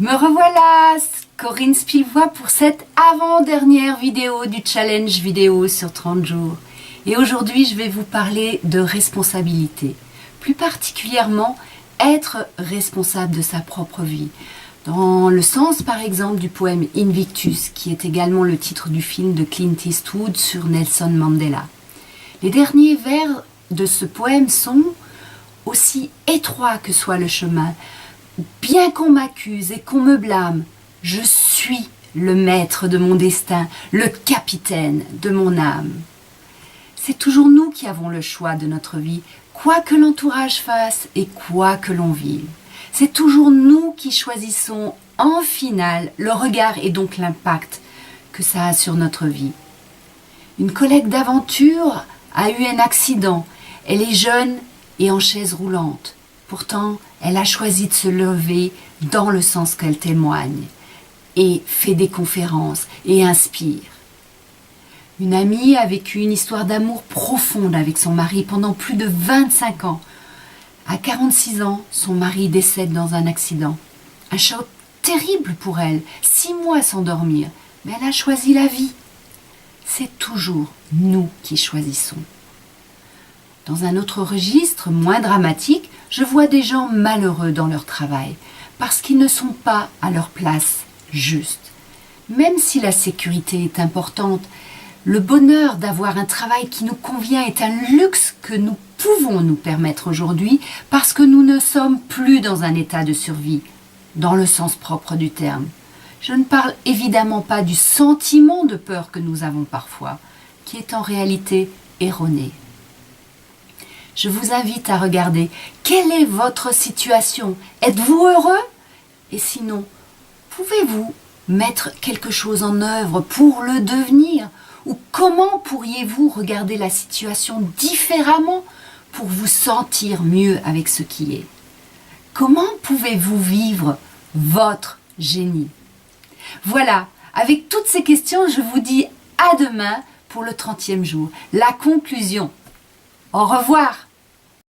Me revoilà, Corinne Spilvois pour cette avant-dernière vidéo du challenge vidéo sur 30 jours. Et aujourd'hui, je vais vous parler de responsabilité. Plus particulièrement, être responsable de sa propre vie. Dans le sens, par exemple, du poème Invictus, qui est également le titre du film de Clint Eastwood sur Nelson Mandela. Les derniers vers de ce poème sont « Aussi étroit que soit le chemin, bien qu'on m'accuse et qu'on me blâme, je suis le maître de mon destin, le capitaine de mon âme. » C'est toujours nous qui avons le choix de notre vie, quoi que l'entourage fasse et quoi que l'on vive. C'est toujours nous qui choisissons en finale le regard et donc l'impact que ça a sur notre vie. Une collègue d'aventure a eu un accident. Elle est jeune et en chaise roulante. Pourtant, elle a choisi de se lever dans le sens qu'elle témoigne et fait des conférences et inspire. Une amie a vécu une histoire d'amour profonde avec son mari pendant plus de 25 ans. À 46 ans, son mari décède dans un accident. Un choc terrible pour elle, 6 mois sans dormir, mais elle a choisi la vie. C'est toujours nous qui choisissons. Dans un autre registre, moins dramatique, je vois des gens malheureux dans leur travail, parce qu'ils ne sont pas à leur place juste. Même si la sécurité est importante, le bonheur d'avoir un travail qui nous convient est un luxe que nous pouvons nous permettre aujourd'hui parce que nous ne sommes plus dans un état de survie, dans le sens propre du terme. Je ne parle évidemment pas du sentiment de peur que nous avons parfois, qui est en réalité erroné. Je vous invite à regarder quelle est votre situation. Êtes-vous heureux? Et sinon, pouvez-vous mettre quelque chose en œuvre pour le devenir? Ou comment pourriez-vous regarder la situation différemment pour vous sentir mieux avec ce qui est? Comment pouvez-vous vivre votre génie? Voilà, avec toutes ces questions, je vous dis à demain pour le 30e jour. La conclusion. Au revoir!